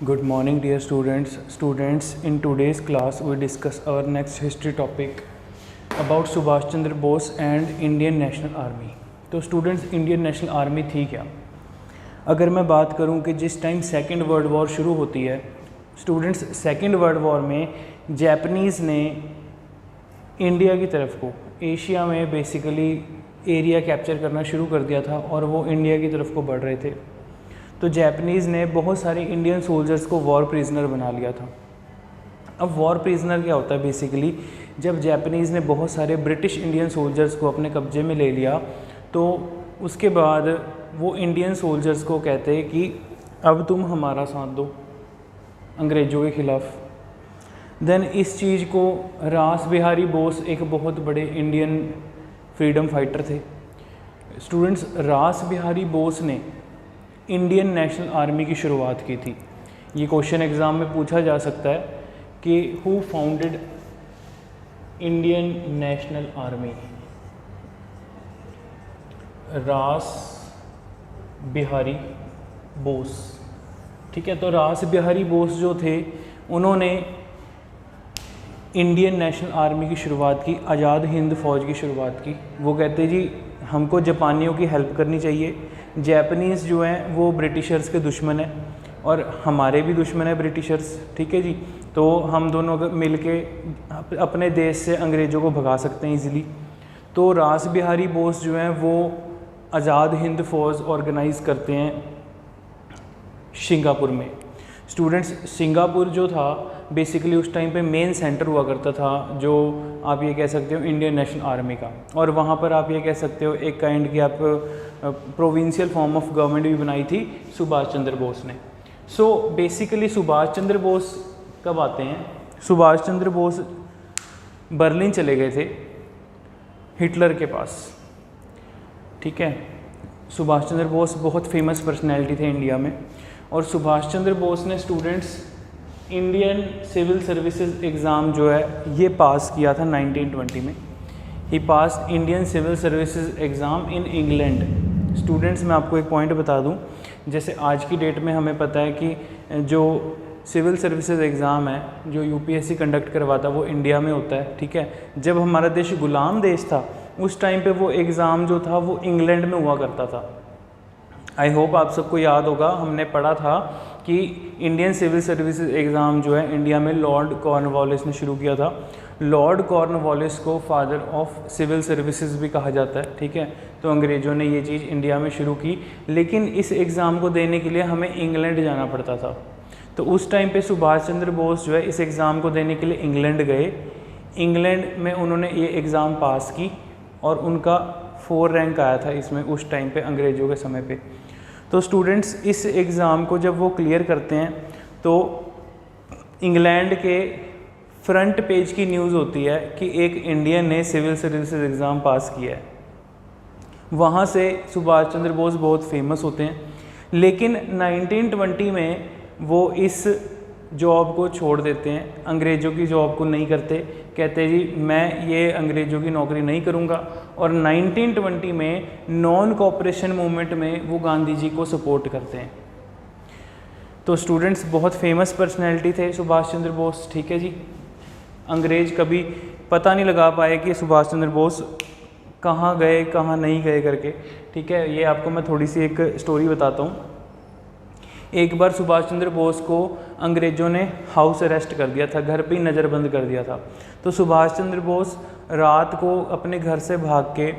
Good morning, dear students. Students, in today's class, we discuss our next history topic about Subhash Chandra Bose and Indian National Army. तो students, Indian National army थी क्या? अगर मैं बात करूं कि जिस टाइम सेकेंड वर्ल्ड वॉर शुरू होती है, स्टूडेंट्स, सेकेंड वर्ल्ड वॉर में जैपनीज़ ने इंडिया की तरफ को, एशिया में बेसिकली एरिया कैप्चर करना शुरू कर दिया था और वो इंडिया की तरफ को बढ़ रहे थे। तो जैपनीज़ ने बहुत सारे इंडियन सोल्जर्स को वॉर प्रिजनर बना लिया था। अब वॉर प्रिजनर क्या होता है? बेसिकली जब जैपनीज़ ने बहुत सारे ब्रिटिश इंडियन सोल्जर्स को अपने कब्जे में ले लिया, तो उसके बाद वो इंडियन सोल्जर्स को कहते हैं कि अब तुम हमारा साथ दो अंग्रेज़ों के ख़िलाफ़। देन इस चीज़ को रास बिहारी बोस एक बहुत बड़े इंडियन फ्रीडम फाइटर थे। स्टूडेंट्स, रास बिहारी बोस ने इंडियन नेशनल आर्मी की शुरुआत की थी। ये क्वेश्चन एग्ज़ाम में पूछा जा सकता है कि who founded Indian National army? रास बिहारी बोस। ठीक है, तो रास बिहारी बोस जो थे, उन्होंने इंडियन नेशनल आर्मी की शुरुआत की, आज़ाद हिंद फ़ौज की शुरुआत की। वो कहते जी हमको जापानियों की हेल्प करनी चाहिए। जैपनीज़ जो हैं वो ब्रिटिशर्स के दुश्मन हैं और हमारे भी दुश्मन हैं ब्रिटिशर्स। ठीक है जी, तो हम दोनों मिल के अपने देश से अंग्रेज़ों को भगा सकते हैं इजीली। तो रास बिहारी बोस जो हैं वो आज़ाद हिंद फ़ौज ऑर्गेनाइज़ करते हैं सिंगापुर में। स्टूडेंट्स, सिंगापुर जो था बेसिकली उस टाइम पे मेन सेंटर हुआ करता था, जो आप ये कह सकते हो इंडियन नेशनल आर्मी का। और वहाँ पर आप ये कह सकते हो एक काइंड की आप प्रोविंशियल फॉर्म ऑफ गवर्नमेंट भी बनाई थी सुभाष चंद्र बोस ने। सो बेसिकली सुभाष चंद्र बोस कब आते हैं? सुभाष चंद्र बोस बर्लिन चले गए थे हिटलर के पास। ठीक है, सुभाष चंद्र बोस बहुत फेमस पर्सनैलिटी थे इंडिया में। और सुभाष चंद्र बोस ने students Indian civil services exam जो है ये पास किया था 1920 में। He pass Indian civil services exam in England. Students, मैं आपको एक पॉइंट बता दूं, जैसे आज की डेट में हमें पता है कि जो सिविल सर्विसेज एग्ज़ाम है जो यूपीएससी कंडक्ट करवाता है वो इंडिया में होता है। ठीक है, जब हमारा देश गुलाम देश था उस टाइम पे वो एग्ज़ाम जो था वो इंग्लैंड में हुआ करता था। आई होप आप सबको याद होगा, हमने पढ़ा था कि इंडियन सिविल सर्विसेज एग्ज़ाम जो है इंडिया में लॉर्ड कॉर्नवालिस ने शुरू किया था। लॉर्ड कॉर्नवालिस को फादर ऑफ सिविल सर्विसेज भी कहा जाता है। ठीक है, तो अंग्रेज़ों ने ये चीज़ इंडिया में शुरू की, लेकिन इस एग्ज़ाम को देने के लिए हमें इंग्लैंड जाना पड़ता था। तो उस टाइम पे सुभाष चंद्र बोस जो है इस एग्ज़ाम को देने के लिए इंग्लैंड गए। इंग्लैंड में उन्होंने ये एग्ज़ाम पास की और उनका 4 रैंक आया था इसमें उस टाइम पे अंग्रेज़ों के समय पे। तो स्टूडेंट्स, इस एग्ज़ाम को जब वो क्लियर करते हैं तो इंग्लैंड के फ्रंट पेज की न्यूज़ होती है कि एक इंडियन ने सिविल सर्विसेज एग्ज़ाम पास किया है। वहाँ से सुभाष चंद्र बोस बहुत फेमस होते हैं, लेकिन 1920 में वो इस जॉब को छोड़ देते हैं, अंग्रेज़ों की जॉब को नहीं करते। कहते जी मैं ये अंग्रेज़ों की नौकरी नहीं करूँगा। और 1920 में नॉन कोऑपरेशन मूवमेंट में वो गांधी जी को सपोर्ट करते हैं। तो स्टूडेंट्स, बहुत फेमस पर्सनैलिटी थे सुभाष चंद्र बोस। ठीक है जी, अंग्रेज़ कभी पता नहीं लगा पाए कि सुभाष चंद्र बोस कहाँ गए कहाँ नहीं गए करके। ठीक है, ये आपको मैं थोड़ी सी एक स्टोरी बताता हूँ। एक बार सुभाष चंद्र बोस को अंग्रेज़ों ने हाउस अरेस्ट कर दिया था, घर पे ही नज़रबंद कर दिया था। तो सुभाष चंद्र बोस रात को अपने घर से भाग के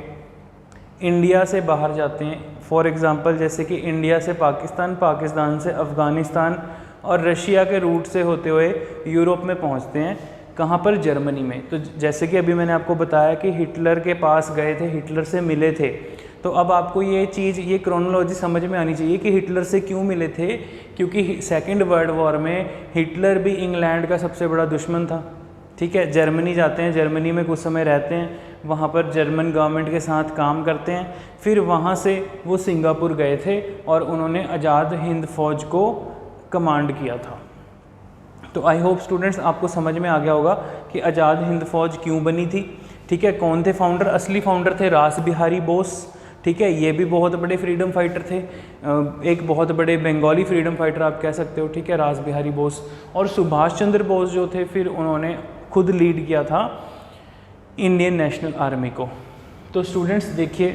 इंडिया से बाहर जाते हैं। फॉर एग्ज़ाम्पल, जैसे कि इंडिया से पाकिस्तान, पाकिस्तान से अफ़गानिस्तान और रशिया के रूट से होते हुए यूरोप में पहुंचते हैं। कहाँ पर? जर्मनी में। तो जैसे कि अभी मैंने आपको बताया कि हिटलर के पास गए थे, हिटलर से मिले थे। तो अब आपको ये चीज़, ये क्रोनोलॉजी समझ में आनी चाहिए कि हिटलर से क्यों मिले थे। क्योंकि सेकेंड वर्ल्ड वॉर में हिटलर भी इंग्लैंड का सबसे बड़ा दुश्मन था। ठीक है, जर्मनी जाते हैं, जर्मनी में कुछ समय रहते हैं, वहाँ पर जर्मन गवर्नमेंट के साथ काम करते हैं। फिर वहाँ से वो सिंगापुर गए थे और उन्होंने आज़ाद हिंद फ़ौज को कमांड किया था। तो आई होप स्टूडेंट्स आपको समझ में आ गया होगा कि आज़ाद हिंद फ़ौज क्यों बनी थी। ठीक है, कौन थे फाउंडर? असली फाउंडर थे रास बिहारी बोस। ठीक है, ये भी बहुत बड़े फ्रीडम फाइटर थे, एक बहुत बड़े बंगाली फ्रीडम फाइटर आप कह सकते हो, ठीक है, रास बिहारी बोस। और सुभाष चंद्र बोस जो थे फिर उन्होंने खुद लीड किया था इंडियन नेशनल आर्मी को। तो स्टूडेंट्स देखिए,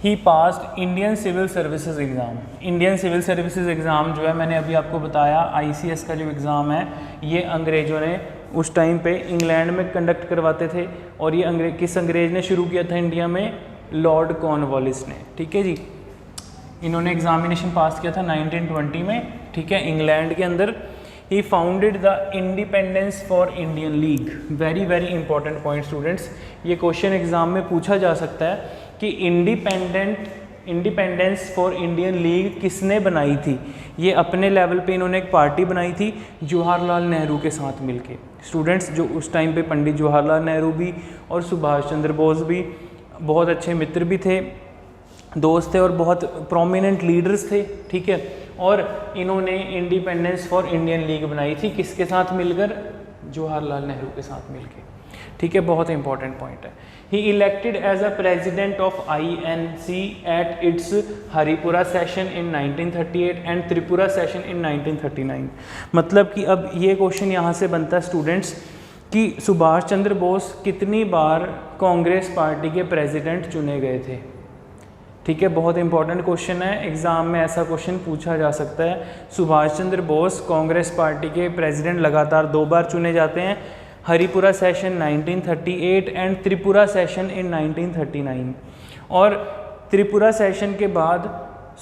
he passed Indian civil services exam. Indian civil services exam जो है मैंने अभी आपको बताया, ICS का जो एग्ज़ाम है ये अंग्रेज़ों ने उस टाइम पे इंग्लैंड में कंडक्ट करवाते थे। और ये किस अंग्रेज़ ने शुरू किया था इंडिया में? लॉर्ड कॉर्नवालिस ने, ठीक है जी। इन्होंने एग्जामिनेशन पास किया था 1920 में, ठीक है, इंग्लैंड के अंदर। He founded the independence for Indian league. Very very important point students, ये क्वेश्चन एग्जाम में पूछा जा सकता है कि इंडिपेंडेंस फॉर इंडियन लीग किसने बनाई थी। ये अपने लेवल पे इन्होंने एक पार्टी बनाई थी जवाहरलाल नेहरू के साथ मिलके। स्टूडेंट्स, जो उस टाइम पे पंडित जवाहरलाल नेहरू भी और सुभाष चंद्र बोस भी बहुत अच्छे मित्र भी थे, दोस्त थे और बहुत प्रोमिनेंट लीडर्स थे, ठीक है। और इन्होंने इंडिपेंडेंस फॉर इंडियन लीग बनाई थी किसके साथ मिलकर? जवाहरलाल नेहरू के साथ मिलकर, ठीक है, बहुत इंपॉर्टेंट पॉइंट है। He elected as a president of INC at its Haripura session in 1938 and Tripura session in 1939। मतलब कि अब ये क्वेश्चन यहाँ से बनता है स्टूडेंट्स कि सुभाष चंद्र बोस कितनी बार कांग्रेस पार्टी के प्रेसिडेंट चुने गए थे, ठीक है, बहुत इंपॉर्टेंट क्वेश्चन है, एग्जाम में ऐसा क्वेश्चन पूछा जा सकता है। सुभाष चंद्र बोस कांग्रेस पार्टी के प्रेसिडेंट लगातार 2 बार चुने जाते हैं, Haripura session 1938 and Tripura session in 1939। और त्रिपुरा सेशन के बाद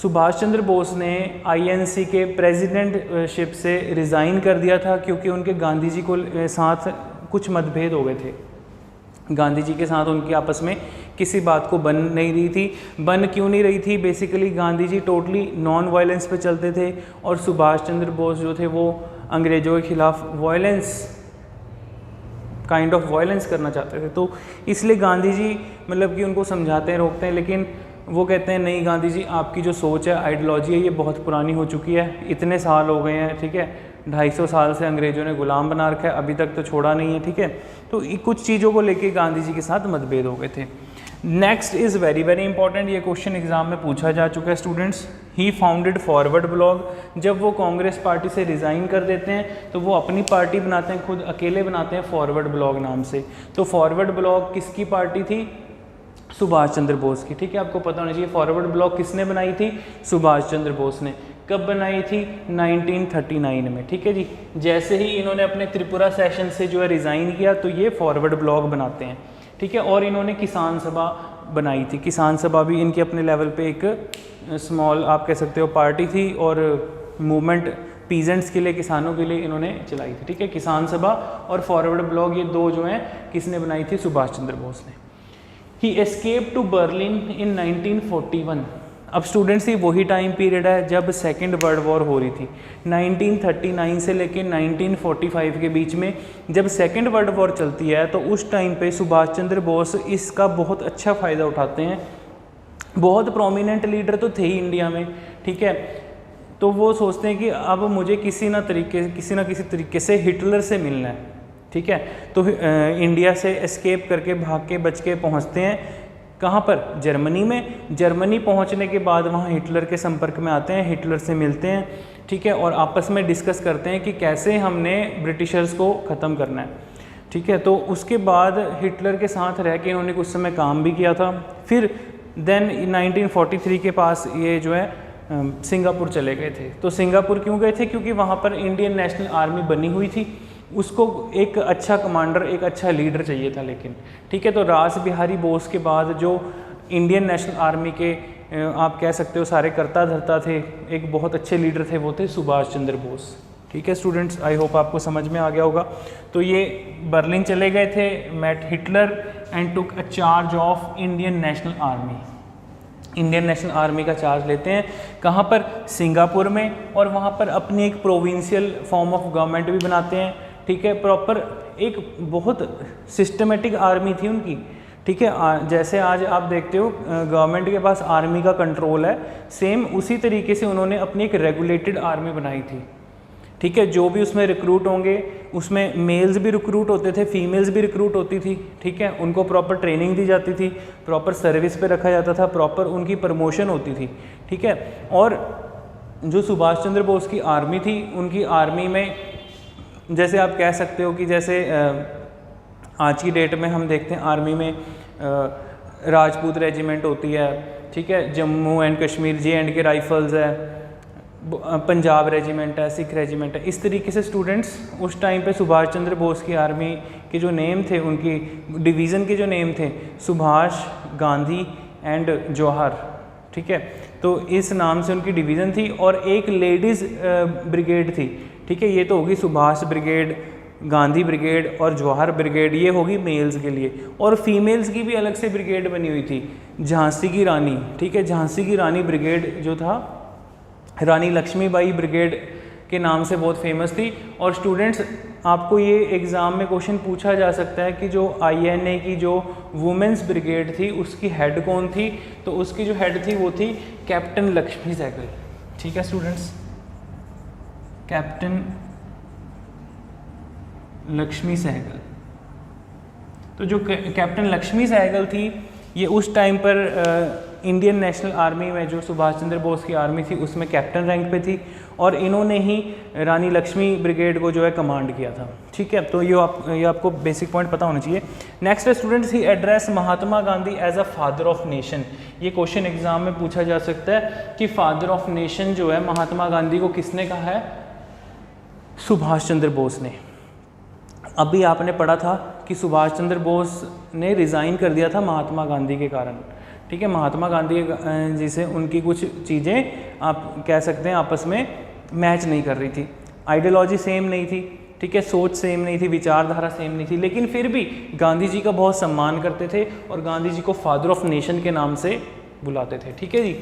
सुभाष चंद्र बोस ने INC के प्रेसिडेंटशिप से रिज़ाइन कर दिया था क्योंकि उनके गांधी जी को साथ कुछ मतभेद हो गए थे। गांधी जी के साथ उनकी आपस में किसी बात को बन नहीं रही थी। बन क्यों नहीं रही थी? Basically Gandhi ji totally non violence पे चलते थे और सुभाष चंद्र बोस जो थे वो अंग्रेज़ों के खिलाफ काइंड ऑफ वायलेंस करना चाहते थे। तो इसलिए गांधी जी मतलब कि उनको समझाते हैं, रोकते हैं, लेकिन वो कहते हैं नहीं गांधी जी, आपकी जो सोच है, आइडियोलॉजी है, ये बहुत पुरानी हो चुकी है, इतने साल हो गए हैं, ठीक है, 250 साल से अंग्रेज़ों ने गुलाम बना रखा है, अभी तक तो छोड़ा नहीं है, ठीक है। तो कुछ चीज़ों को लेके गांधी जी के साथ मतभेद हो गए थे। Next is very very important, ये क्वेश्चन एग्जाम में पूछा जा चुका है स्टूडेंट्स। ही फाउंडेड फॉरवर्ड ब्लॉक। जब वो कांग्रेस पार्टी से रिज़ाइन कर देते हैं तो वो अपनी पार्टी बनाते हैं, खुद अकेले बनाते हैं फॉरवर्ड ब्लॉक नाम से। तो फॉरवर्ड ब्लॉक किसकी पार्टी थी? सुभाष चंद्र बोस की, ठीक है, आपको पता होना चाहिए। फॉरवर्ड ब्लॉक किसने बनाई थी? सुभाष चंद्र बोस ने। कब बनाई थी? 1939 में, ठीक है जी। जैसे ही इन्होंने अपने त्रिपुरा सेशन से जो है रिज़ाइन किया तो ये फॉरवर्ड ब्लॉक बनाते हैं, ठीक है। और इन्होंने किसान सभा बनाई थी। किसान सभा भी इनके अपने लेवल पे एक स्मॉल आप कह सकते हो पार्टी थी और मूवमेंट पीजेंट्स के लिए, किसानों के लिए इन्होंने चलाई थी, ठीक है। किसान सभा और फॉरवर्ड ब्लॉक ये दो जो हैं किसने बनाई थी? सुभाष चंद्र बोस ने। ही एस्केप टू बर्लिन इन 1941। अब स्टूडेंट्स ये वही टाइम पीरियड है जब सेकेंड वर्ल्ड वॉर हो रही थी। 1939 से लेकर 1945 के बीच में जब सेकेंड वर्ल्ड वॉर चलती है तो उस टाइम पे सुभाष चंद्र बोस इसका बहुत अच्छा फ़ायदा उठाते हैं। बहुत प्रोमिनेंट लीडर तो थे ही इंडिया में, ठीक है। तो वो सोचते हैं कि अब मुझे किसी ना किसी तरीके से हिटलर से मिलना है, ठीक है। तो इंडिया से एस्केप करके भाग के बच के पहुँचते हैं कहाँ पर? जर्मनी में। जर्मनी पहुँचने के बाद वहाँ हिटलर के संपर्क में आते हैं, हिटलर से मिलते हैं, ठीक है, और आपस में डिस्कस करते हैं कि कैसे हमने ब्रिटिशर्स को ख़त्म करना है, ठीक है। तो उसके बाद हिटलर के साथ रह के इन्होंने कुछ समय काम भी किया था। फिर देन 1943 के पास ये जो है सिंगापुर चले गए थे। तो सिंगापुर क्यों गए थे? क्योंकि वहाँ पर इंडियन नेशनल आर्मी बनी हुई थी, उसको एक अच्छा कमांडर, एक अच्छा लीडर चाहिए था, लेकिन ठीक है। तो रास बिहारी बोस के बाद जो इंडियन नेशनल आर्मी के आप कह सकते हो सारे करता धरता थे, एक बहुत अच्छे लीडर थे, वो थे सुभाष चंद्र बोस, ठीक है स्टूडेंट्स। आई होप आपको समझ में आ गया होगा। तो ये बर्लिन चले गए थे, met Hitler and took a charge of Indian National Army. Indian National Army का चार्ज लेते हैं कहाँ पर? सिंगापुर में। और वहाँ पर अपनी एक प्रोविंशियल फॉर्म ऑफ गवर्नमेंट भी बनाते हैं, ठीक है। प्रॉपर एक बहुत सिस्टमेटिक आर्मी थी उनकी, ठीक है। जैसे आज आप देखते हो गवर्नमेंट के पास आर्मी का कंट्रोल है, सेम उसी तरीके से उन्होंने अपनी एक रेगुलेटेड आर्मी बनाई थी, ठीक है। जो भी उसमें रिक्रूट होंगे उसमें मेल्स भी रिक्रूट होते थे, फीमेल्स भी रिक्रूट होती थी, ठीक है। उनको प्रॉपर ट्रेनिंग दी जाती थी, प्रॉपर सर्विस पे रखा जाता था, प्रॉपर उनकी प्रमोशन होती थी, ठीक है। और जो सुभाष चंद्र बोस की आर्मी थी, उनकी आर्मी में जैसे आप कह सकते हो कि जैसे आज की डेट में हम देखते हैं आर्मी में राजपूत रेजिमेंट होती है, ठीक है, Jammu and Kashmir JNK rifles है, पंजाब रेजिमेंट है, सिख रेजिमेंट है। इस तरीके से स्टूडेंट्स उस टाइम पे सुभाष चंद्र बोस की आर्मी के जो नेम थे, उनकी डिवीज़न के जो नेम थे, सुभाष, गांधी एंड जवाहर, ठीक है। तो इस नाम से उनकी डिवीज़न थी। और एक लेडीज़ ब्रिगेड थी, ठीक है। ये तो होगी सुभाष ब्रिगेड, गांधी ब्रिगेड और जवाहर ब्रिगेड, ये होगी मेल्स के लिए। और फीमेल्स की भी अलग से ब्रिगेड बनी हुई थी, झांसी की रानी, ठीक है। झांसी की रानी ब्रिगेड जो था, रानी लक्ष्मीबाई ब्रिगेड के नाम से बहुत फेमस थी। और स्टूडेंट्स आपको ये एग्ज़ाम में क्वेश्चन पूछा जा सकता है कि जो INA की जो वुमेंस ब्रिगेड थी उसकी हेड कौन थी, तो उसकी जो हेड थी वो थी कैप्टन लक्ष्मी सहगल, ठीक है स्टूडेंट्स, कैप्टन लक्ष्मी सहगल। तो जो कैप्टन लक्ष्मी सहगल थी, ये उस टाइम पर इंडियन नेशनल आर्मी में जो सुभाष चंद्र बोस की आर्मी थी उसमें कैप्टन रैंक पे थी, और इन्होंने ही रानी लक्ष्मी ब्रिगेड को जो है कमांड किया था, ठीक है। तो ये आपको बेसिक पॉइंट पता होना चाहिए। नेक्स्ट है students, he address Mahatma Gandhi as a father of nation. ये क्वेश्चन एग्जाम में पूछा जा सकता है कि फादर ऑफ नेशन जो है महात्मा गांधी को किसने कहा है? सुभाष चंद्र बोस ने। अभी आपने पढ़ा था कि सुभाष चंद्र बोस ने रिज़ाइन कर दिया था महात्मा गांधी के कारण, ठीक है। महात्मा गांधी जिसे उनकी कुछ चीज़ें आप कह सकते हैं आपस में मैच नहीं कर रही थी, आइडियोलॉजी सेम नहीं थी, ठीक है, सोच सेम नहीं थी, विचारधारा सेम नहीं थी, लेकिन फिर भी गांधी जी का बहुत सम्मान करते थे और गांधी जी को फादर ऑफ नेशन के नाम से बुलाते थे, ठीक है जी।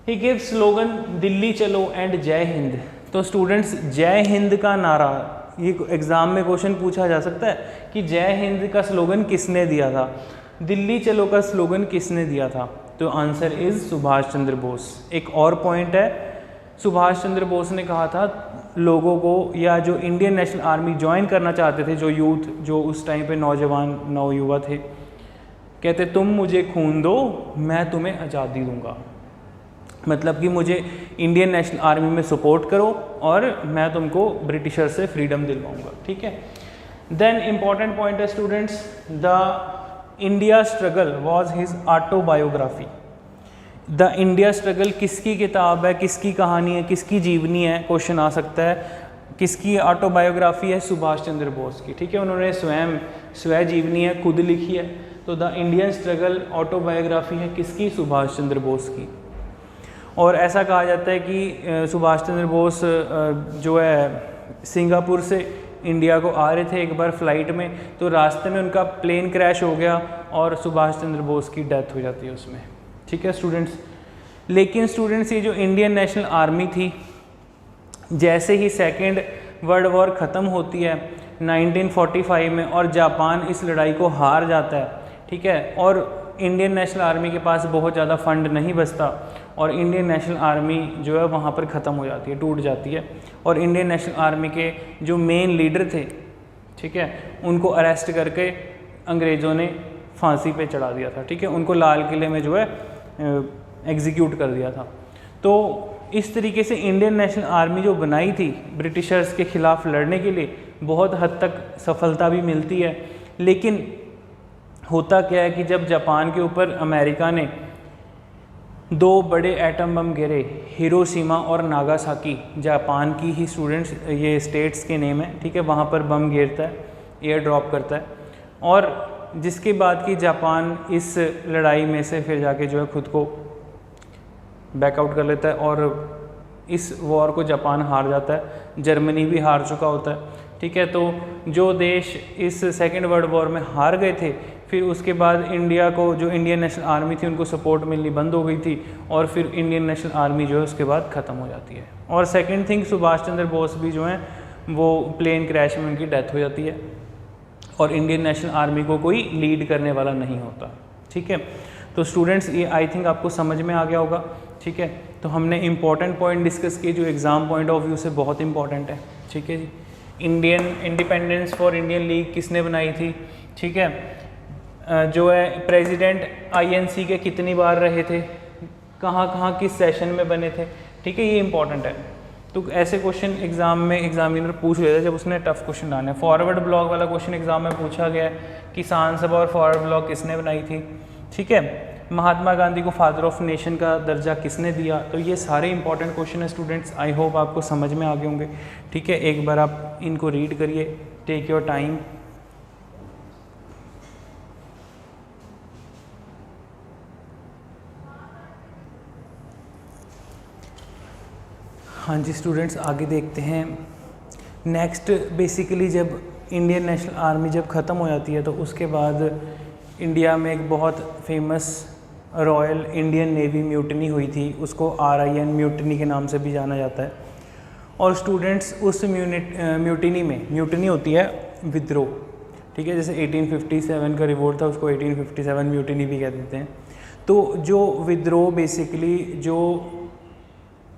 ही गिव स्लोगन दिल्ली चलो एंड जय हिंद। तो स्टूडेंट्स जय हिंद का नारा, ये एग्ज़ाम में क्वेश्चन पूछा जा सकता है कि जय हिंद का स्लोगन किसने दिया था, दिल्ली चलो का स्लोगन किसने दिया था? तो आंसर इज़ सुभाष चंद्र बोस। एक और पॉइंट है, सुभाष चंद्र बोस ने कहा था लोगों को, या जो इंडियन नेशनल आर्मी ज्वाइन करना चाहते थे, जो यूथ, जो उस टाइम पे नौजवान नवयुवा थे, कहते तुम मुझे खून दो मैं तुम्हें आज़ादी दूंगा। मतलब कि मुझे इंडियन नेशनल आर्मी में सपोर्ट करो और मैं तुमको ब्रिटिशर से फ्रीडम दिलवाऊंगा, ठीक है। देन इंपॉर्टेंट पॉइंट है students, the India struggle was his autobiography. The India struggle किसकी किताब है, किसकी कहानी है, किसकी जीवनी है? क्वेश्चन आ सकता है। किसकी ऑटोबायोग्राफी है? सुभाष चंद्र बोस की, ठीक है। उन्होंने स्वयं जीवनी है, खुद लिखी है। तो द इंडियन स्ट्रगल ऑटोबायोग्राफी है किसकी? सुभाष चंद्र बोस की। और ऐसा कहा जाता है कि सुभाष चंद्र बोस जो है सिंगापुर से इंडिया को आ रहे थे एक बार फ्लाइट में, तो रास्ते में उनका प्लेन क्रैश हो गया और सुभाष चंद्र बोस की डेथ हो जाती है उसमें, ठीक है स्टूडेंट्स। लेकिन स्टूडेंट्स ये जो इंडियन नेशनल आर्मी थी, जैसे ही सेकेंड वर्ल्ड वॉर ख़त्म होती है 1945 में और जापान इस लड़ाई को हार जाता है, ठीक है, और इंडियन नेशनल आर्मी के पास बहुत ज़्यादा फंड नहीं बचता और इंडियन नेशनल आर्मी जो है वहाँ पर ख़त्म हो जाती है, टूट जाती है। और इंडियन नेशनल आर्मी के जो मेन लीडर थे, ठीक है, उनको अरेस्ट करके अंग्रेज़ों ने फांसी पे चढ़ा दिया था, ठीक है, उनको लाल किले में जो है एग्जीक्यूट कर दिया था। तो इस तरीके से इंडियन नेशनल आर्मी जो बनाई थी ब्रिटिशर्स के ख़िलाफ़ लड़ने के लिए, बहुत हद तक सफलता भी मिलती है। लेकिन होता क्या है कि जब जापान के ऊपर अमेरिका ने 2 बड़े एटम बम गिरे, हिरोशिमा और नागासाकी, जापान की ही स्टूडेंट्स, ये स्टेट्स के नेम है, ठीक है, वहाँ पर बम गिरता है, एयर ड्रॉप करता है, और जिसके बाद कि जापान इस लड़ाई में से फिर जाके जो है खुद को बैकआउट कर लेता है और इस वॉर को जापान हार जाता है। जर्मनी भी हार चुका होता है, ठीक है। तो जो देश इस सेकेंड वर्ल्ड वॉर में हार गए थे, फिर उसके बाद इंडिया को, जो इंडियन नेशनल आर्मी थी, उनको सपोर्ट मिलनी बंद हो गई थी और फिर इंडियन नेशनल आर्मी जो है उसके बाद ख़त्म हो जाती है। और सेकंड थिंग, सुभाष चंद्र बोस भी जो हैं वो प्लेन क्रैश में उनकी डेथ हो जाती है और इंडियन नेशनल आर्मी को कोई लीड करने वाला नहीं होता, ठीक है। तो स्टूडेंट्स ये आई थिंक आपको समझ में आ गया होगा ठीक है। तो हमने इम्पॉर्टेंट पॉइंट डिस्कस किए जो एग्ज़ाम पॉइंट ऑफ व्यू से बहुत इंपॉर्टेंट है, ठीक है जी। Indian independence for Indian league किसने बनाई थी, ठीक है। जो है प्रेसिडेंट INC के कितनी बार रहे थे, कहाँ कहाँ किस सेशन में बने थे, ठीक है, ये इंपॉर्टेंट है। तो ऐसे क्वेश्चन एग्जाम में एग्जामिनर पूछ लेता है जब उसने टफ क्वेश्चन डालना है। फॉरवर्ड ब्लॉक वाला क्वेश्चन एग्जाम में पूछा गया है, किसान सभा और फॉरवर्ड ब्लॉक किसने बनाई थी, ठीक है। महात्मा गांधी को फादर ऑफ नेशन का दर्जा किसने दिया। तो ये सारे इंपॉर्टेंट क्वेश्चन है स्टूडेंट्स, आई होप आपको समझ में आ गए होंगे, ठीक है। एक बार आप इनको रीड करिए, टेक योर टाइम। हाँ जी स्टूडेंट्स, आगे देखते हैं। नेक्स्ट बेसिकली जब इंडियन नेशनल आर्मी जब ख़त्म हो जाती है तो उसके बाद इंडिया में एक बहुत famous royal Indian navy mutiny हुई थी, उसको RIN म्यूटनी के नाम से भी जाना जाता है। और स्टूडेंट्स उस म्यूटनी होती है विद्रोह, ठीक है। जैसे 1857 का रिवोल्ट था, उसको 1857 म्यूटनी भी कह देते हैं। तो जो विद्रोह बेसिकली जो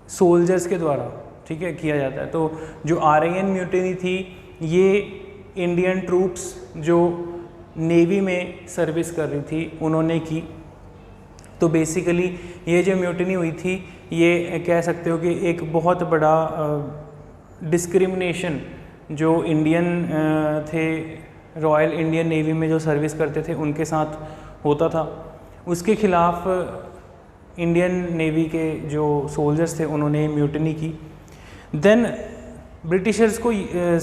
सोल्जर्स के द्वारा, ठीक है, किया जाता है। तो जो RIN म्यूटनी थी ये इंडियन ट्रूप्स जो नेवी में सर्विस कर रही थी उन्होंने की। तो बेसिकली ये जो म्यूटनी हुई थी ये कह सकते हो कि एक बहुत बड़ा डिस्क्रिमिनेशन जो इंडियन थे रॉयल इंडियन नेवी में जो सर्विस करते थे उनके साथ होता था, उसके खिलाफ इंडियन नेवी के जो सोल्जर्स थे उन्होंने म्यूटनी की। देन ब्रिटिशर्स को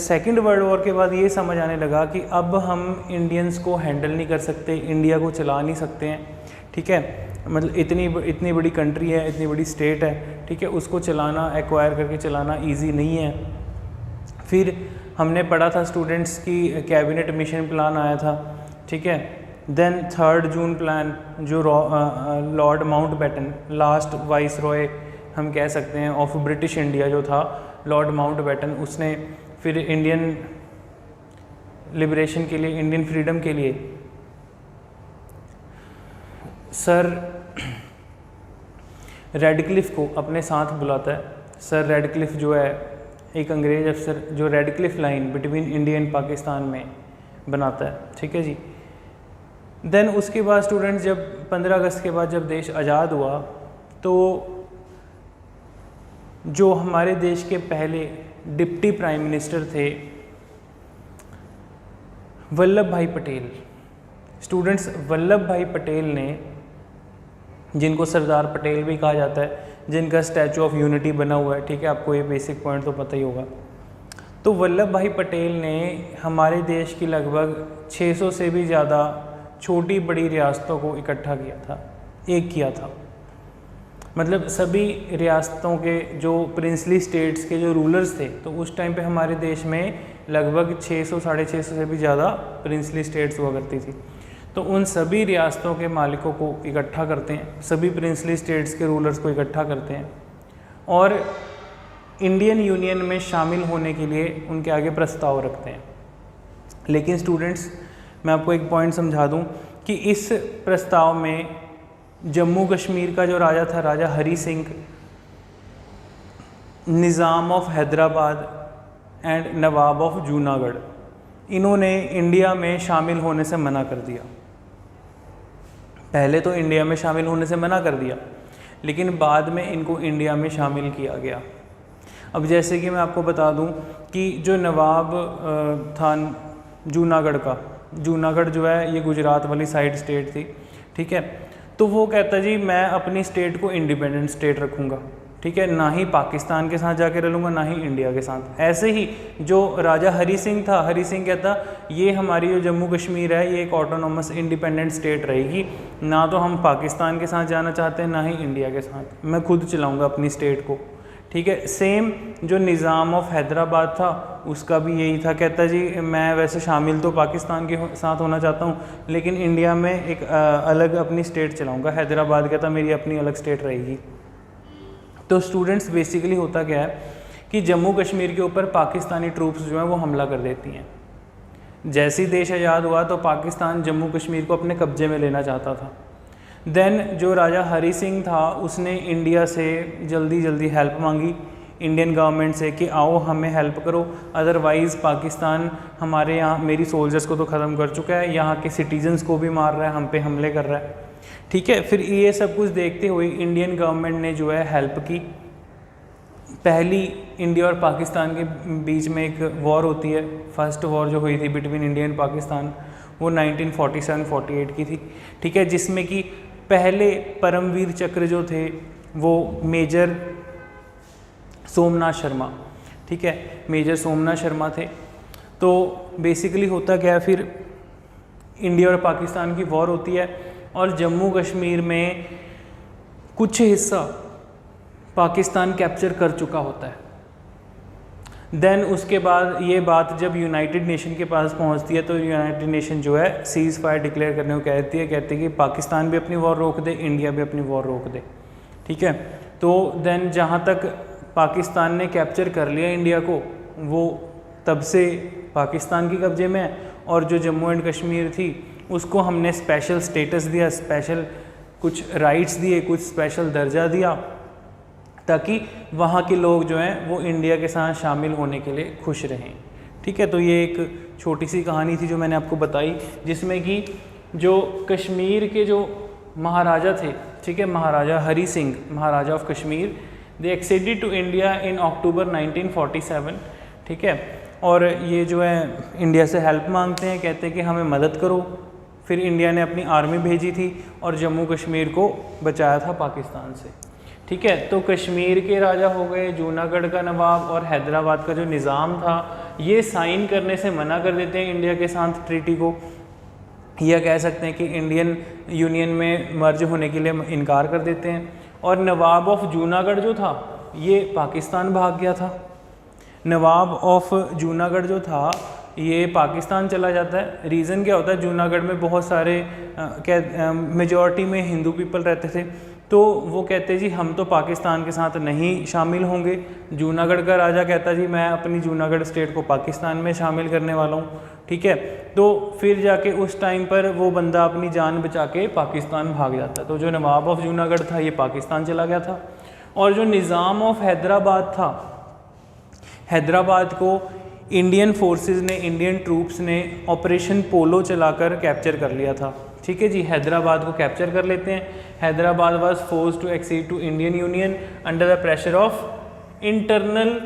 सेकेंड वर्ल्ड वॉर के बाद ये समझ आने लगा कि अब हम इंडियंस को हैंडल नहीं कर सकते, इंडिया को चला नहीं सकते हैं, ठीक है। मतलब इतनी बड़ी कंट्री है, इतनी बड़ी स्टेट है, ठीक है, उसको चलाना, एक्वायर करके चलाना इजी नहीं है। फिर हमने पढ़ा था स्टूडेंट्स की कैबिनेट मिशन प्लान आया था, ठीक है। देन 3 जून प्लान जो Lord Mountbatten, last vice Roy हम कह सकते हैं ऑफ ब्रिटिश इंडिया जो था, लॉर्ड माउंटबेटन, उसने फिर इंडियन लिबरेशन के लिए, इंडियन फ्रीडम के लिए सर रेडक्लिफ को अपने साथ बुलाता है। सर रेडक्लिफ जो है एक अंग्रेज अफसर जो Radcliffe line between India and Pakistan में बनाता है, ठीक है जी। देन उसके बाद स्टूडेंट्स जब 15 अगस्त के बाद जब देश आज़ाद हुआ तो जो हमारे देश के पहले डिप्टी प्राइम मिनिस्टर थे वल्लभ भाई पटेल। स्टूडेंट्स वल्लभ भाई पटेल ने, जिनको सरदार पटेल भी कहा जाता है, जिनका स्टैचू ऑफ यूनिटी बना हुआ है, ठीक है, आपको ये बेसिक पॉइंट तो पता ही होगा। तो वल्लभ भाई पटेल ने हमारे देश की लगभग 600 से भी ज़्यादा छोटी बड़ी रियासतों को इकट्ठा किया था, एक किया था। मतलब सभी रियासतों के जो प्रिंसली स्टेट्स के जो रूलर्स थे, तो उस टाइम पे हमारे देश में लगभग 600 साढ़े 600 से भी ज़्यादा प्रिंसली स्टेट्स हुआ करती थी। तो उन सभी रियासतों के मालिकों को इकट्ठा करते हैं, सभी प्रिंसली स्टेट्स के रूलर्स को इकट्ठा करते हैं और इंडियन यूनियन में शामिल होने के लिए उनके आगे प्रस्ताव रखते हैं। लेकिन स्टूडेंट्स मैं आपको एक पॉइंट समझा दूं कि इस प्रस्ताव में जम्मू कश्मीर का जो राजा था, राजा Hari Singh, Nizam of Hyderabad and Nawab of Junagadh, इन्होंने इंडिया में शामिल होने से मना कर दिया। पहले तो इंडिया में शामिल होने से मना कर दिया, लेकिन बाद में इनको इंडिया में शामिल किया गया। अब जैसे कि मैं आपको बता दूं कि जो नवाब था जूनागढ़ का, जूनागढ़ जो है ये गुजरात वाली साइड स्टेट थी, ठीक है। तो वो कहता जी मैं अपनी स्टेट को इंडिपेंडेंट स्टेट रखूँगा, ठीक है, ना ही पाकिस्तान के साथ जाके रलूँगा ना ही इंडिया के साथ। ऐसे ही जो राजा हरी सिंह था, हरी सिंह कहता ये हमारी जो जम्मू कश्मीर है ये एक ऑटोनोमस इंडिपेंडेंट स्टेट रहेगी, ना तो हम पाकिस्तान के साथ जाना चाहते हैं ना ही इंडिया के साथ, मैं खुद चलाऊँगा अपनी स्टेट को, ठीक है। सेम जो निज़ाम ऑफ हैदराबाद था उसका भी यही था, कहता जी मैं वैसे शामिल तो पाकिस्तान के साथ होना चाहता हूँ लेकिन इंडिया में एक अलग अपनी स्टेट चलाऊँगा। हैदराबाद कहता मेरी अपनी अलग स्टेट रहेगी। तो स्टूडेंट्स बेसिकली होता क्या है कि जम्मू कश्मीर के ऊपर पाकिस्तानी ट्रूप्स जो हैं वो हमला कर देती हैं। जैसे ही देश आज़ाद हुआ तो पाकिस्तान जम्मू कश्मीर को अपने कब्जे में लेना चाहता था। देन जो राजा हरी सिंह था उसने इंडिया से जल्दी हेल्प मांगी इंडियन गवर्नमेंट से कि आओ हमें हेल्प करो, अदरवाइज़ पाकिस्तान हमारे यहाँ मेरी सोल्जर्स को तो ख़त्म कर चुका है, यहाँ के सिटीजन्स को भी मार रहा है, हम पे हमले कर रहा है। ठीक है, फिर ये सब कुछ देखते हुए इंडियन गवर्नमेंट ने जो है हेल्प की। पहली इंडिया और पाकिस्तान के बीच में एक वॉर होती है, फर्स्ट वॉर जो हुई थी बिटवीन इंडिया एंड पाकिस्तान, वो 1947-48 की थी। ठीक है, जिसमें कि पहले परमवीर चक्र जो थे वो मेजर सोमनाथ शर्मा, ठीक है, मेजर सोमनाथ शर्मा थे। तो बेसिकली होता क्या है, फिर इंडिया और पाकिस्तान की वॉर होती है और जम्मू कश्मीर में कुछ हिस्सा पाकिस्तान कैप्चर कर चुका होता है। देन उसके बाद ये बात जब यूनाइटेड नेशन के पास पहुंचती है तो यूनाइटेड नेशन जो है सीज़ फायर डिक्लेयर करने को कहती है कि पाकिस्तान भी अपनी वॉर रोक दे, इंडिया भी अपनी वॉर रोक दे। ठीक है, तो देन जहाँ तक पाकिस्तान ने कैप्चर कर लिया इंडिया को, वो तब से पाकिस्तान के कब्जे में है, और जो जम्मू एंड कश्मीर थी उसको हमने स्पेशल स्टेटस दिया, स्पेशल कुछ राइट्स दिए, कुछ स्पेशल दर्जा दिया, ताकि वहाँ के लोग जो हैं वो इंडिया के साथ शामिल होने के लिए खुश रहें। ठीक है, तो ये एक छोटी सी कहानी थी जो मैंने आपको बताई, जिसमें कि जो कश्मीर के जो महाराजा थे, ठीक है, महाराजा Hari Singh, Maharaja of Kashmir, they acceded to India in October 1947। ठीक है, और ये जो है इंडिया से हेल्प मांगते हैं, कहते हैं कि हमें मदद करो। फिर इंडिया ने अपनी आर्मी भेजी थी और जम्मू कश्मीर को बचाया था पाकिस्तान से। ठीक है, तो कश्मीर के राजा हो गए, जूनागढ़ का नवाब और हैदराबाद का जो निज़ाम था, ये साइन करने से मना कर देते हैं इंडिया के साथ ट्रीटी को, या कह सकते हैं कि इंडियन यूनियन में मर्ज होने के लिए इनकार कर देते हैं। और नवाब ऑफ जूनागढ़ जो था ये पाकिस्तान भाग गया था। नवाब ऑफ जूनागढ़ जो था ये पाकिस्तान चला जाता है। रीज़न क्या होता है, जूनागढ़ में बहुत सारे मेजॉरिटी में हिंदू पीपल रहते थे, तो वो कहते जी हम तो पाकिस्तान के साथ नहीं शामिल होंगे। जूनागढ़ का राजा कहता जी मैं अपनी जूनागढ़ स्टेट को पाकिस्तान में शामिल करने वाला हूँ। ठीक है, तो फिर जाके उस टाइम पर वो बंदा अपनी जान बचा के पाकिस्तान भाग जाता है। तो जो नवाब ऑफ जूनागढ़ था ये पाकिस्तान चला गया था। और जो निज़ाम ऑफ हैदराबाद था, हैदराबाद को इंडियन फोर्सेस ने, इंडियन ट्रूप्स ने ऑपरेशन पोलो चलाकर कैप्चर कर लिया था। ठीक है जी, हैदराबाद को कैप्चर कर लेते हैं। Hyderabad was forced to accede to Indian union under the pressure of internal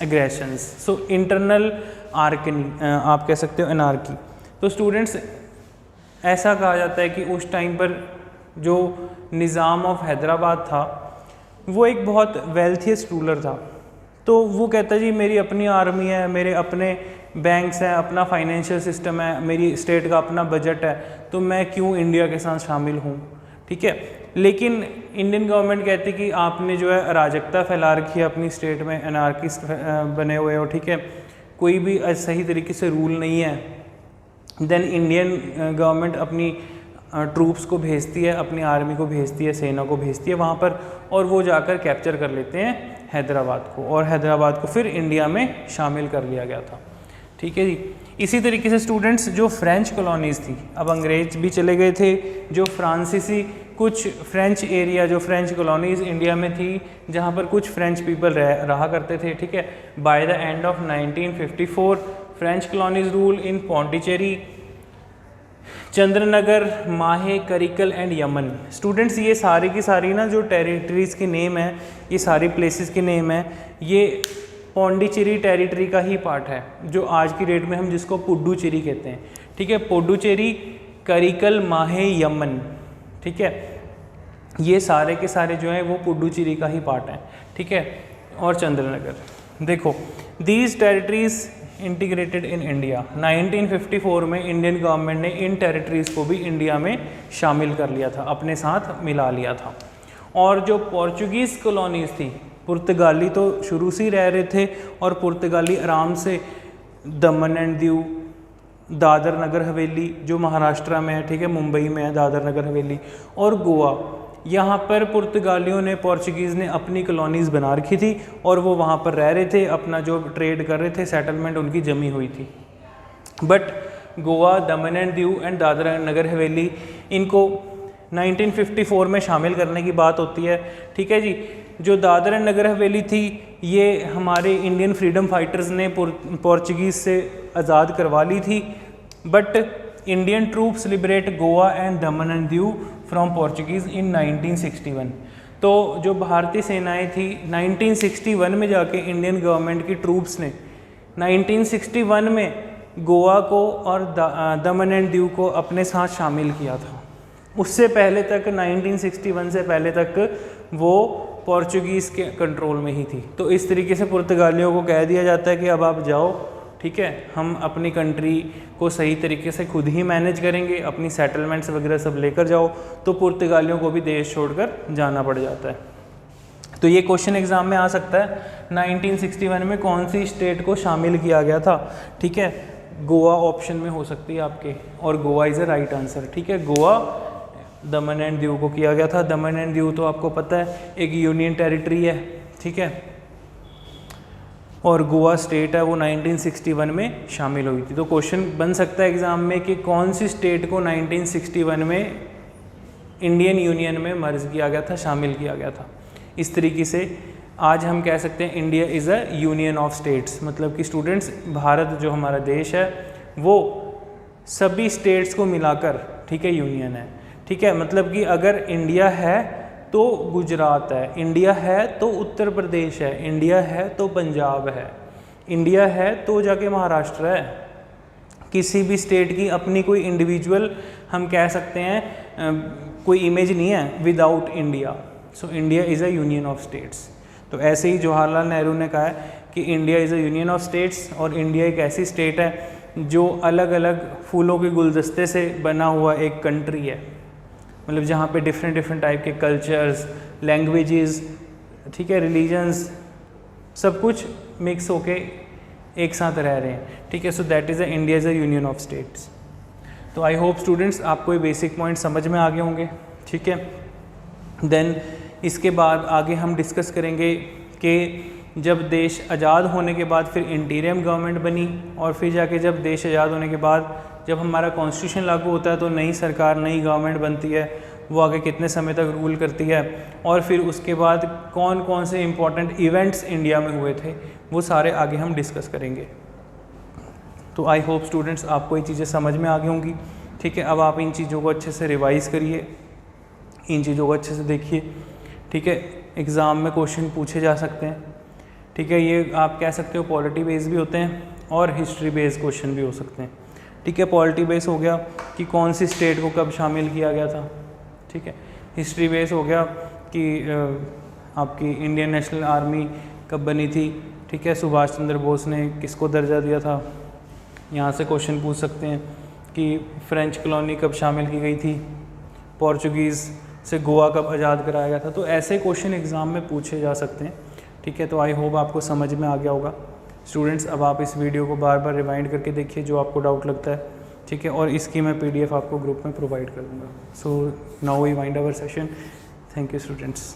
aggressions. So internal आर्कनी, आप कह सकते हो एनार्की। तो स्टूडेंट्स ऐसा कहा जाता है कि उस टाइम पर जो निज़ाम ऑफ हैदराबाद था वो एक बहुत वेल्थियस्ट रूलर था। तो वो कहता जी मेरी अपनी आर्मी है, मेरे अपने बैंक्स हैं, अपना फाइनेंशियल सिस्टम है, मेरी स्टेट का अपना बजट है, तो मैं क्यों इंडिया के साथ शामिल हूँ। ठीक है, लेकिन इंडियन गवर्नमेंट कहती कि आपने जो है अराजकता फैला रखी है अपनी स्टेट में, एनार्किस्ट बने हुए हो। ठीक है, कोई भी सही तरीके से रूल नहीं है। देन इंडियन गवर्नमेंट अपनी ट्रूप्स को भेजती है, अपनी आर्मी को भेजती है, सेना को भेजती है वहाँ पर, और वो जाकर कैप्चर कर लेते हैं हैदराबाद को, और हैदराबाद को फिर इंडिया में शामिल कर लिया गया था। ठीक है जी, इसी तरीके से स्टूडेंट्स जो फ्रेंच कॉलोनीज़ थी, अब अंग्रेज भी चले गए थे, जो फ्रांसीसी कुछ फ्रेंच एरिया, जो फ्रेंच कॉलोनीज़ इंडिया में थी जहाँ पर कुछ फ्रेंच पीपल रहा करते थे। ठीक है, by the end of 1954 French colonies rule in Pondicherry, Chandernagore, Mahe, Karaikal and Yemen. Students ये सारी की सारी ना जो टेरिटरीज़ के नेम है, ये सारी प्लेसेस के नेम है, ये पौंडीचेरी टेरिटरी का ही पार्ट है, जो आज की डेट में हम जिसको पुडुचेरी कहते हैं। ठीक है, पुडुचेरी, करिकल, माहे, यमन, ठीक है, ये सारे के सारे जो हैं वो पुडुचेरी का ही पार्ट हैं। ठीक है, और चंद्रनगर। देखो, these territories integrated in India. 1954 में इंडियन गवर्नमेंट ने इन टेरिटरीज़ को भी इंडिया में शामिल कर लिया था, अपने साथ मिला लिया था। और जो पोर्चुगीज़ कॉलोनीज़ थी, पुर्तगाली तो शुरू से ही रह रहे थे, और पुर्तगाली आराम से दमन एंड दीव, दादर नगर हवेली जो महाराष्ट्र में है, ठीक है, मुंबई में है दादर नगर हवेली, और गोवा, यहाँ पर पुर्तगालियों ने, पोर्चुगीज़ ने अपनी कॉलोनीज़ बना रखी थी, और वो वहाँ पर रह रहे थे, अपना जो ट्रेड कर रहे थे, सेटलमेंट उनकी जमी हुई थी। But Goa, Daman and Diu and Dadra Nagar Haveli, इनको 1954 में शामिल करने की बात होती है। ठीक है जी। जो दादरा नगर हवेली थी ये हमारे इंडियन फ्रीडम फाइटर्स ने पोर्चुगीज़ से आज़ाद करवा ली थी, but Indian troops liberate Goa and Daman and Diu from Portuguese इन 1961। तो जो भारतीय सेनाएं थी 1961 में जाके इंडियन गवर्नमेंट की ट्रूप्स ने 1961 में गोवा को और दमन एंड दीव को अपने साथ शामिल किया था। उससे पहले तक 1961 से पहले तक वो पोर्चुगीज़ के कंट्रोल में ही थी। तो इस तरीके से पुर्तगालियों को कह दिया जाता है कि अब आप जाओ, ठीक है, हम अपनी कंट्री को सही तरीके से खुद ही मैनेज करेंगे, अपनी सेटलमेंट्स वगैरह सब लेकर जाओ। तो पुर्तगालियों को भी देश छोड़कर जाना पड़ जाता है। तो ये क्वेश्चन एग्जाम में आ सकता है 1961 में कौन सी स्टेट को शामिल किया गया था। ठीक है, गोवा ऑप्शन में हो सकती है आपके, और Goa is a right answer. ठीक है, गोवा दमन एंड दीव को किया गया था। दमन एंड दीव तो आपको पता है एक यूनियन टेरिटरी है। ठीक है, और गोवा स्टेट है वो 1961 में शामिल हुई थी। तो क्वेश्चन बन सकता है एग्ज़ाम में कि कौन सी स्टेट को 1961 में इंडियन यूनियन में मर्ज किया गया था, शामिल किया गया था। इस तरीके से आज हम कह सकते हैं India is a union of states, मतलब कि स्टूडेंट्स भारत जो हमारा देश है वो सभी स्टेट्स को मिलाकर, ठीक है, यूनियन है। ठीक है, मतलब कि अगर इंडिया है तो गुजरात है, इंडिया है तो उत्तर प्रदेश है, इंडिया है तो पंजाब है, इंडिया है तो जाके महाराष्ट्र है। किसी भी स्टेट की अपनी कोई इंडिविजुअल हम कह सकते हैं कोई इमेज नहीं है without India. So India is a union of states. तो ऐसे ही जवाहरलाल नेहरू ने कहा है कि India is a union of states, और इंडिया एक ऐसी स्टेट है जो अलग अलग फूलों के गुलदस्ते से बना हुआ एक कंट्री है, मतलब जहाँ पे डिफरेंट टाइप के कल्चर्स, लैंग्वेजेस, ठीक है, रिलीजन्स, सब कुछ मिक्स होके एक साथ रह रहे हैं। ठीक है, so that is a India is a union of states. तो आई होप स्टूडेंट्स आपको ये बेसिक पॉइंट समझ में आ गए होंगे। ठीक है, देन इसके बाद आगे हम डिस्कस करेंगे कि जब देश आज़ाद होने के बाद फिर इंटीरियम गवर्नमेंट बनी, और फिर जाके जब देश आज़ाद होने के बाद जब हमारा कॉन्स्टिट्यूशन लागू होता है तो नई सरकार, नई गवर्नमेंट बनती है, वो आगे कितने समय तक रूल करती है, और फिर उसके बाद कौन कौन से इम्पॉर्टेंट इवेंट्स इंडिया में हुए थे, वो सारे आगे हम डिस्कस करेंगे। तो आई होप स्टूडेंट्स आपको ये चीज़ें समझ में आ गई होंगी। ठीक है, अब आप इन चीज़ों को अच्छे से रिवाइज़ करिए, इन चीज़ों को अच्छे से देखिए। ठीक है, एग्ज़ाम में क्वेश्चन पूछे जा सकते हैं। ठीक है, ये आप कह सकते हो पॉलिटी बेस भी होते हैं और हिस्ट्री बेस्ड क्वेश्चन भी हो सकते हैं। ठीक है, पॉलिटी बेस हो गया कि कौन सी स्टेट को कब शामिल किया गया था। ठीक है, हिस्ट्री बेस हो गया कि आपकी इंडियन नेशनल आर्मी कब बनी थी। ठीक है, सुभाष चंद्र बोस ने किसको दर्जा दिया था। यहाँ से क्वेश्चन पूछ सकते हैं कि फ्रेंच कॉलोनी कब शामिल की गई थी, पोर्चुगीज़ से गोवा कब आज़ाद कराया गया था। तो ऐसे क्वेश्चन एग्ज़ाम में पूछे जा सकते हैं। ठीक है, तो आई होप आपको समझ में आ गया होगा स्टूडेंट्स। अब आप इस वीडियो को बार बार रिवाइंड करके देखिए जो आपको डाउट लगता है। ठीक है, और इसकी मैं PDF आपको ग्रुप में प्रोवाइड कर दूँगा। So now we wind our session. Thank you students.